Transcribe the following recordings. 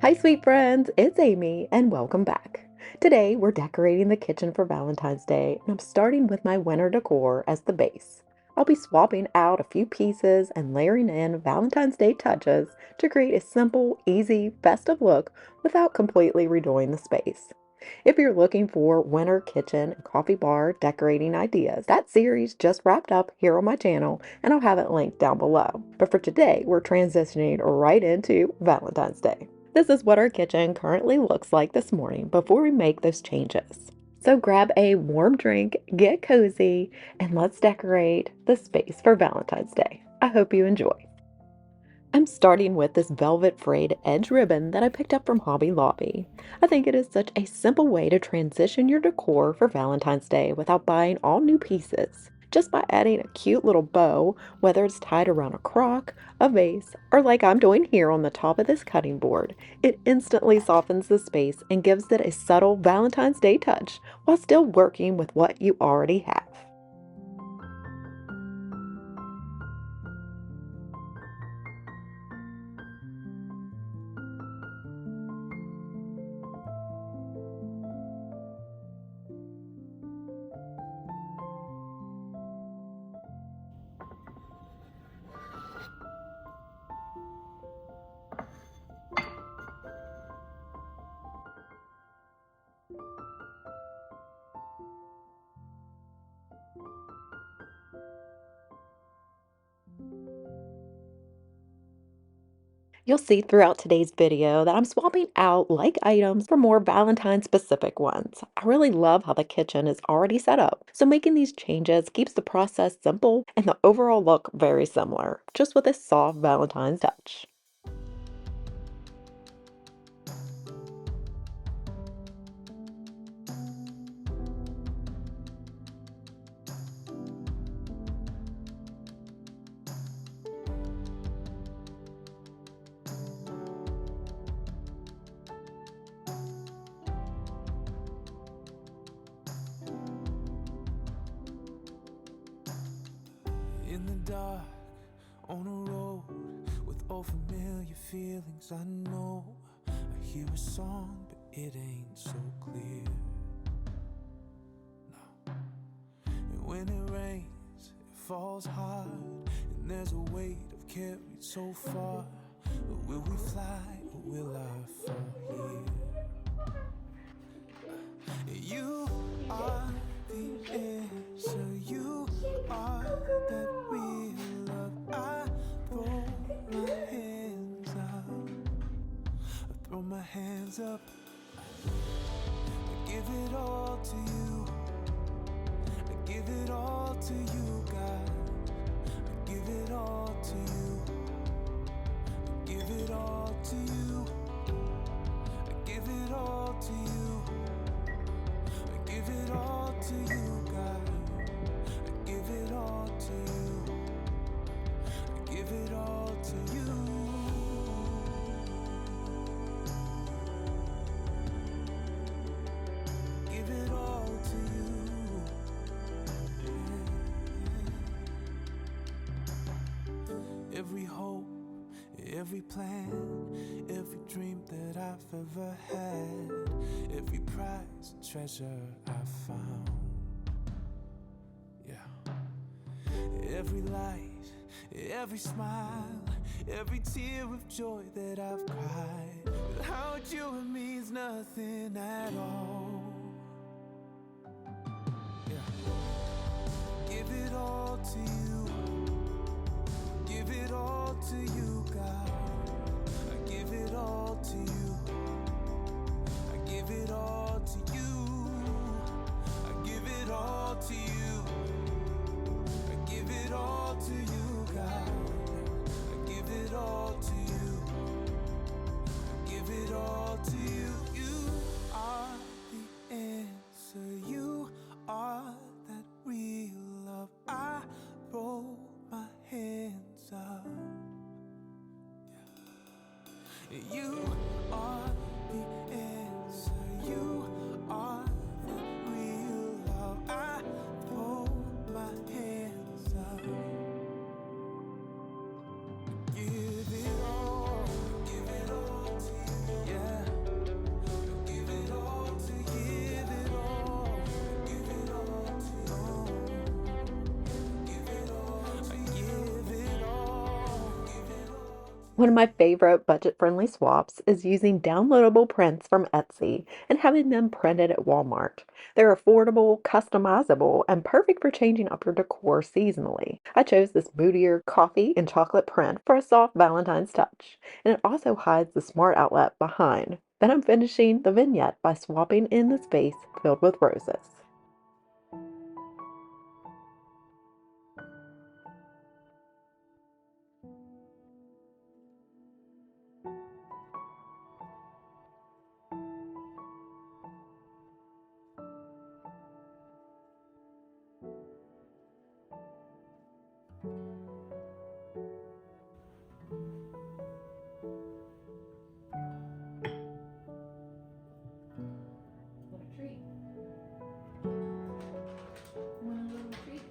Hi, sweet friends, it's Amy, and welcome back. Today, we're decorating the kitchen for Valentine's Day, and I'm starting with my winter decor as the base. I'll be swapping out a few pieces and layering in Valentine's Day touches to create a simple, easy, festive look without completely redoing the space. If you're looking for winter kitchen and coffee bar decorating ideas, that series just wrapped up here on my channel, and I'll have it linked down below. But for today, we're transitioning right into Valentine's Day. This is what our kitchen currently looks like this morning before we make those changes. So grab a warm drink, get cozy, and let's decorate the space for Valentine's Day. I hope you enjoy. I'm starting with this velvet frayed edge ribbon that I picked up from Hobby Lobby. I think it is such a simple way to transition your decor for Valentine's Day without buying all new pieces. Just by adding a cute little bow, whether it's tied around a crock, a vase, or like I'm doing here on the top of this cutting board, it instantly softens the space and gives it a subtle Valentine's Day touch while still working with what you already have. You'll see throughout today's video that I'm swapping out like items for more Valentine specific ones. I really love how the kitchen is already set up, so making these changes keeps the process simple and the overall look very similar, just with a soft Valentine's touch. In the dark, on a road with old familiar feelings, I know I hear a song, but it ain't so clear. No. And when it rains, it falls hard, and there's a weight I've carried so far. But will we fly or will I fall here? You are the answer, you are that real love. I throw my hands up, I throw my hands up. I give it all to you, I give it all to you, God. I give it all to you, I give it all to you, I give it all to you. I give it all to you, God. I give it all to you. I give it all to you. Give it all to you. Every hope, every plan, every dream that I've ever had, every prize and treasure I found. Yeah. Every light, every smile, every tear of joy that I've cried, without you it means nothing at all. Yeah. Give it all to you, give it all to you, God. I give it all to you, I give it all to you, I give it all to you, I give it all to you, God. I give it all to you, I give it all to you. You are the answer, you are that real love. I roll my hands up. You are the answer, you are the real love. I throw my hands up. Give it all to you. Yeah. One of my favorite budget-friendly swaps is using downloadable prints from Etsy and having them printed at Walmart. They're affordable, customizable, and perfect for changing up your decor seasonally. I chose this moodier coffee and chocolate print for a soft Valentine's touch, and it also hides the smart outlet behind. Then I'm finishing the vignette by swapping in the space filled with roses. What a treat. Want a little treat?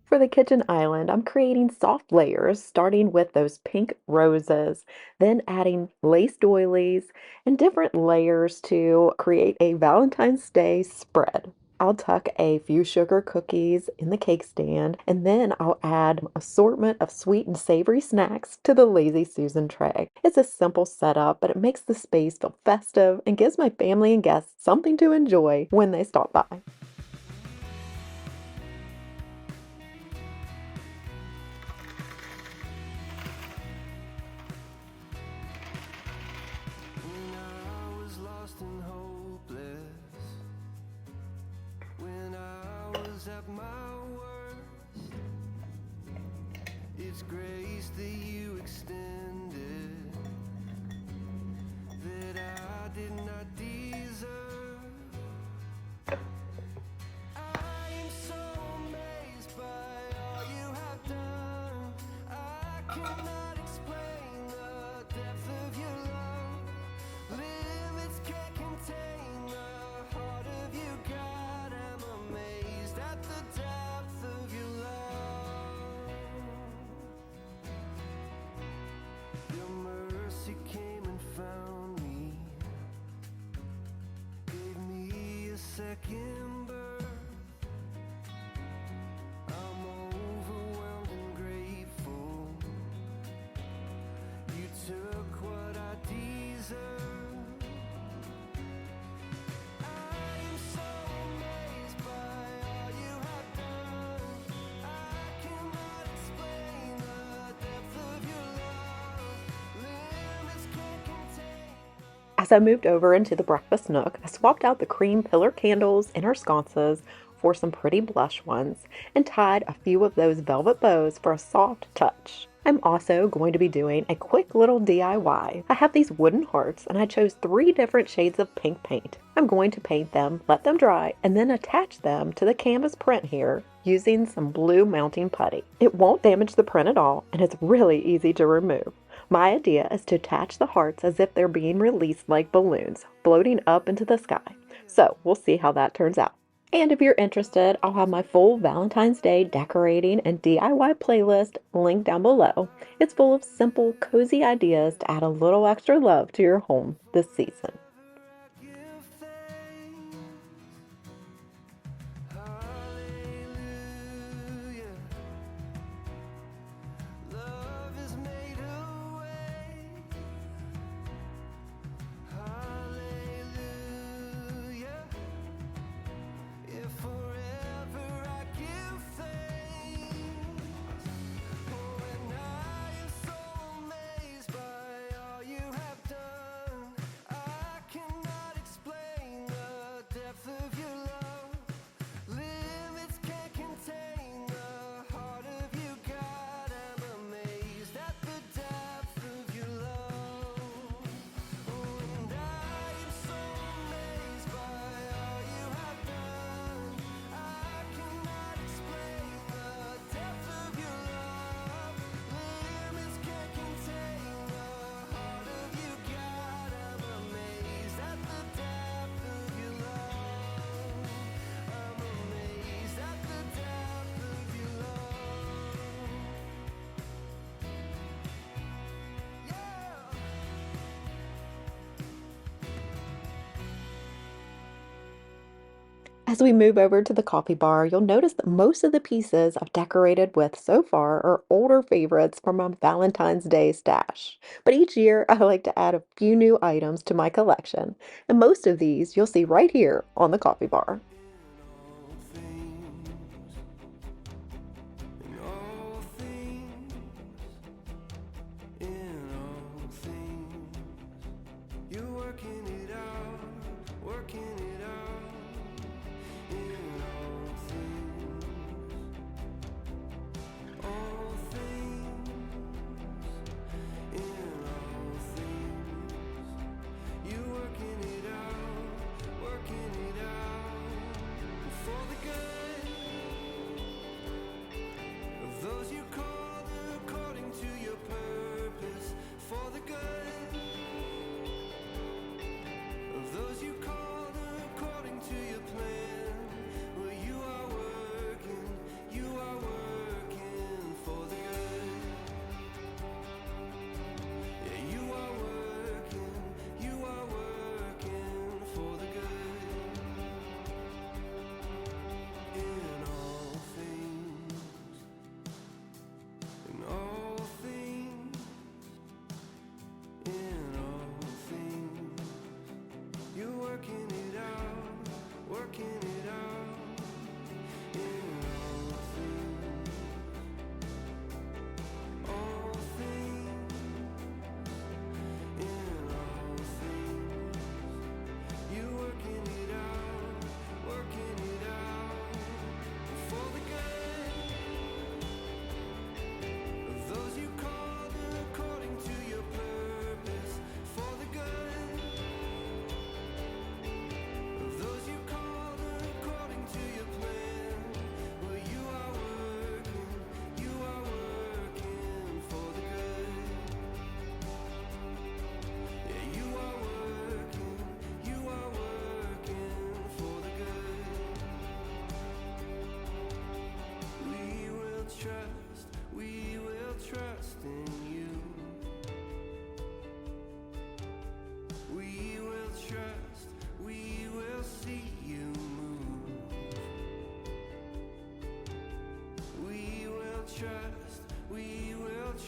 For the kitchen island, I'm creating soft layers, starting with those pink roses, then adding lace doilies and different layers to create a Valentine's Day spread. I'll tuck a few sugar cookies in the cake stand, and then I'll add assortment of sweet and savory snacks to the Lazy Susan tray. It's a simple setup, but it makes the space feel festive and gives my family and guests something to enjoy when they stop by. When I was lost and hopeless, when I was at my worst, it's grace that you extended that I did not deserve. I am so amazed by all you have done. I cannot explain the depth of your love. Limits can't contain the heart of you, God. I'm amazed at the depth of your love. second birth. I'm overwhelmed and grateful. You took what I deserve. I am so amazed by all you have done. I cannot explain the depth of your love. Limits can't contain. As I moved over into the breakfast nook, I swapped out the cream pillar candles in our sconces for some pretty blush ones and tied a few of those velvet bows for a soft touch. I'm also going to be doing a quick little DIY. I have these wooden hearts and I chose 3 different shades of pink paint. I'm going to paint them, let them dry, and then attach them to the canvas print here using some blue mounting putty. It won't damage the print at all and it's really easy to remove. My idea is to attach the hearts as if they're being released like balloons, floating up into the sky. So we'll see how that turns out. And if you're interested, I'll have my full Valentine's Day decorating and DIY playlist linked down below. It's full of simple, cozy ideas to add a little extra love to your home this season. Give thanks. Hallelujah. Love has made a way. Hallelujah. If forever I give thanks. Oh, and I am so amazed by all you have done. I cannot explain the depth of your love. Limits can't contain the heart of you, God. I'm amazed at the depth of your love. Oh, and I am so amazed by all you have done. I cannot explain the depth of your love. Limits can't contain the heart of you, God. I'm amazed at the depth of your love. I'm amazed at the depth of your love. Yeah. As we move over to the coffee bar, you'll notice that most of the pieces I've decorated with so far are older favorites from my Valentine's Day stash. But each year, I like to add a few new items to my collection, and most of these you'll see right here on the coffee bar. In all things, in all things, you're working it out, working it out. In all things, all things, in all things, you're working it out, working it out.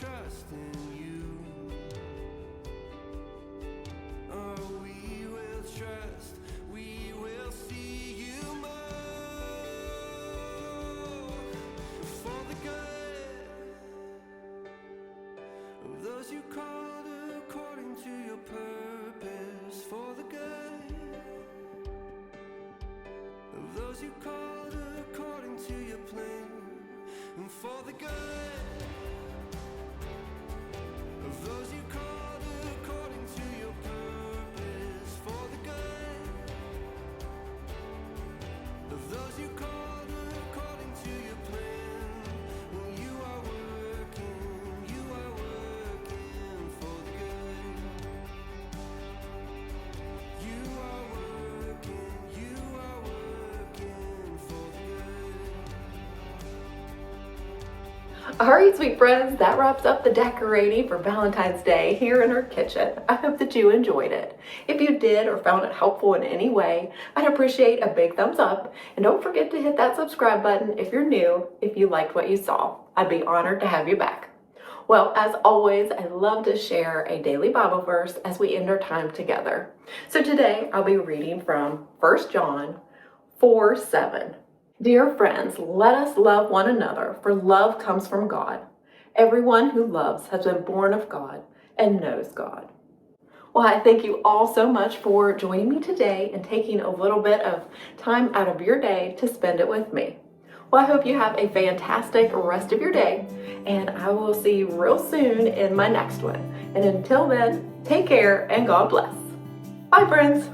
trust in you. Oh, we will trust, we will see you move for the good of those you called according to your purpose, for the good of those you called according to your plan, and for the good of those you called according to your purpose, for the good of those you called according to your plan. Well, you are working for the good. You are working for the good. All right, sweet friends, that wraps up the decorating for Valentine's Day here in our kitchen. I hope that you enjoyed it. If you did or found it helpful in any way, I'd appreciate a big thumbs up. And don't forget to hit that subscribe button if you're new, if you liked what you saw. I'd be honored to have you back. Well, as always, I love to share a daily Bible verse as we end our time together. So today I'll be reading from 1 John 4:7. Dear friends, let us love one another, for love comes from God. Everyone who loves has been born of God and knows God. Well, I thank you all so much for joining me today and taking a little bit of time out of your day to spend it with me. Well, I hope you have a fantastic rest of your day, and I will see you real soon in my next one. And until then, take care and God bless. Bye, friends.